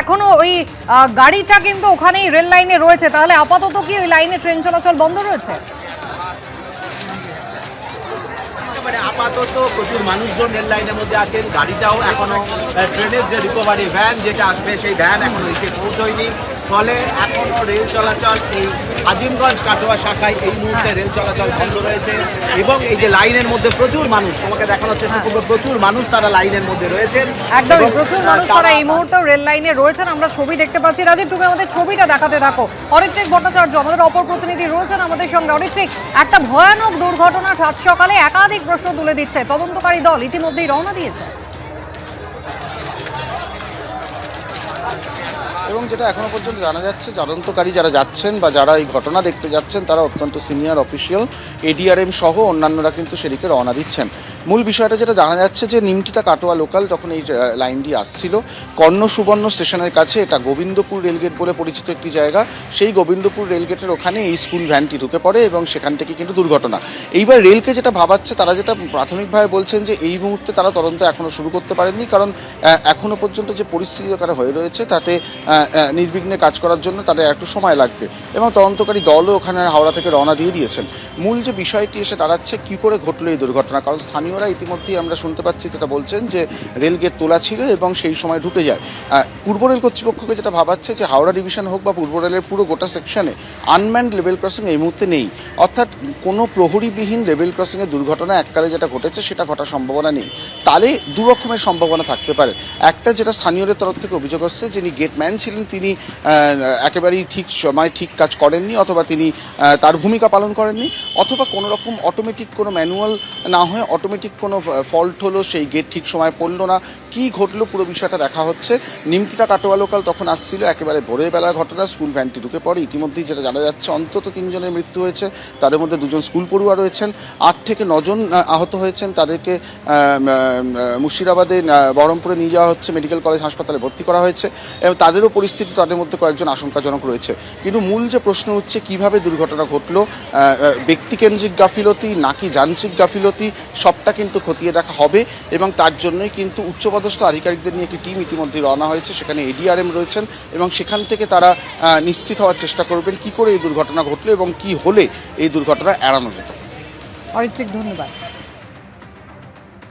এখনো ওই গাড়িটা কিন্তু ওখানেই রেল লাইনে রয়েছে, তাহলে আপাতত কি ওই লাইনে ট্রেন চলাচল বন্ধ রয়েছে? আপাতত প্রচুর মানুষজন রেল লাইনের মধ্যে আছেন, গাড়িটাও এখনো ট্রেনের যে রিকভারি ভ্যান যেটা আসবে সেই ভ্যান এখনো এসে পৌঁছয়নি, ফলে এখনো রেল চলাচল এই আজিমগঞ্জ কাটোয়া শাখায় এই মুহূর্তে রেল চলাচল বন্ধ রয়েছে। এবং এই যে লাইনের মধ্যে প্রচুর মানুষ, তোমাকে দেখানোর চেষ্টা করবো, প্রচুর মানুষ তারা লাইনের মধ্যে রয়েছেন, একদমই প্রচুর মানুষ তারা এই মুহূর্তে রেল লাইনে রয়েছেন। আমরা ছবি দেখতে পাচ্ছি। রাজীব, তুমি আমাদের ছবিটা দেখাতে থাকো। অরিত্রিক ভট্টাচার্য আমাদের অপর প্রতিনিধি রয়েছেন আমাদের সঙ্গে। অরিত্রিক, একটা ভয়ানক দুর্ঘটনা সাত সকালে একাধিক প্রশ্ন তুলে দিচ্ছে, তদন্তকারী দল ইতিমধ্যেই রওনা দিয়েছে এবং যেটা এখনো পর্যন্ত জানা যাচ্ছে, তদন্তকারী যারা যাচ্ছেন বা যারা এই ঘটনা দেখতে যাচ্ছেন তারা অত্যন্ত সিনিয়র অফিসিয়াল, এডিআরএম সহ অন্যান্যরা কিন্তু সেদিকে রওনা দিচ্ছেন। মূল বিষয়টা যেটা জানা যাচ্ছে যে নিমতিতা কাটোয়া লোকাল যখন এই লাইনটি আসছিল কর্ণ সুবর্ণ স্টেশনের কাছে, এটা গোবিন্দপুর রেলগেট বলে পরিচিত একটি জায়গা, সেই গোবিন্দপুর রেলগেটের ওখানে এই স্কুল ভ্যানটি ঢুকে পড়ে এবং সেখান থেকে কিন্তু দুর্ঘটনা। এইবার রেলকে যেটা ভাবাচ্ছে, তারা যেটা প্রাথমিকভাবে বলছেন যে এই মুহূর্তে তারা তদন্ত এখনও শুরু করতে পারেননি, কারণ এখনও পর্যন্ত যে পরিস্থিতি ওখানে হয়ে রয়েছে তাতে নির্বিঘ্নে কাজ করার জন্য তাদের একটু সময় লাগবে এবং তদন্তকারী দলও ওখানে হাওড়া থেকে রওনা দিয়ে দিয়েছেন। মূল যে বিষয়টি এসে দাঁড়াচ্ছে কী করে ঘটলো এই দুর্ঘটনা, কারণ স্থানীয়রা ইতিমধ্যেই আমরা শুনতে পাচ্ছি যেটা বলছেন যে রেলগেট তোলা ছিল এবং সেই সময় ঢুকে যায়। পূর্ব রেল কর্তৃপক্ষকে যেটা ভাবাচ্ছে যে হাওড়া ডিভিশন হোক বা পূর্ব রেলের পুরো গোটা সেকশনে আনম্যান্ড লেভেল ক্রসিং এই মুহূর্তে নেই, অর্থাৎ কোনো প্রহরীবিহীন লেভেল ক্রসিংয়ের দুর্ঘটনা এককালে যেটা ঘটেছে সেটা ঘটার সম্ভাবনা নেই। তাহলে দু রকমের সম্ভাবনা থাকতে পারে। একটা যেটা স্থানীয়দের তরফ থেকে অভিযোগ আসছে, যিনি গেটম্যান ছিলেন তিনি একেবারেই ঠিক সময় ঠিক কাজ করেননি, অথবা তিনি তার ভূমিকা পালন করেননি, অথবা কোনো রকম অটোমেটিক কোনো ম্যানুয়াল না হয়ে অটোমেটিক কোনো ফল্ট হলো, সেই গেট ঠিক সময় পড়লো না, কী ঘটলো পুরো বিষয়টা দেখা হচ্ছে। নিমতিতা কাটোয়া লোকাল তখন আসছিল, একেবারে ভোরের বেলার ঘটনা, স্কুল ভ্যানটি ঢুকে পড়ে। ইতিমধ্যেই যেটা জানা যাচ্ছে অন্তত 3 জনের মৃত্যু হয়েছে, তাদের মধ্যে 2 জন স্কুল পড়ুয়া রয়েছেন, 8 থেকে 9 জন আহত হয়েছেন। তাদেরকে মুর্শিদাবাদে বহরমপুরে নিয়ে যাওয়া হচ্ছে, মেডিকেল কলেজ হাসপাতালে ভর্তি করা হয়েছে এবং তাদেরও পরিস্থিতি, তাদের মধ্যে কয়েকজন আশঙ্কাজনক রয়েছে। কিন্তু মূল যে প্রশ্ন হচ্ছে কিভাবে দুর্ঘটনা ঘটলো, ব্যক্তিকেন্দ্রিক গাফিলতি নাকি যান্ত্রিক গাফিলতি, সবটা কিন্তু খতিয়ে দেখা হবে এবং তার জন্যই কিন্তু উচ্চপদস্থ আধিকারিকদের নিয়ে একটি টিম ইতিমধ্যে রওনা হয়েছে। সেখানে এডিআরএম রয়েছেন এবং সেখান থেকে তারা নিশ্চিত হওয়ার চেষ্টা করবেন কী করে এই দুর্ঘটনা ঘটলো এবং কী হলে এই দুর্ঘটনা এড়ানো যেত। অরিত্রিক, ধন্যবাদ।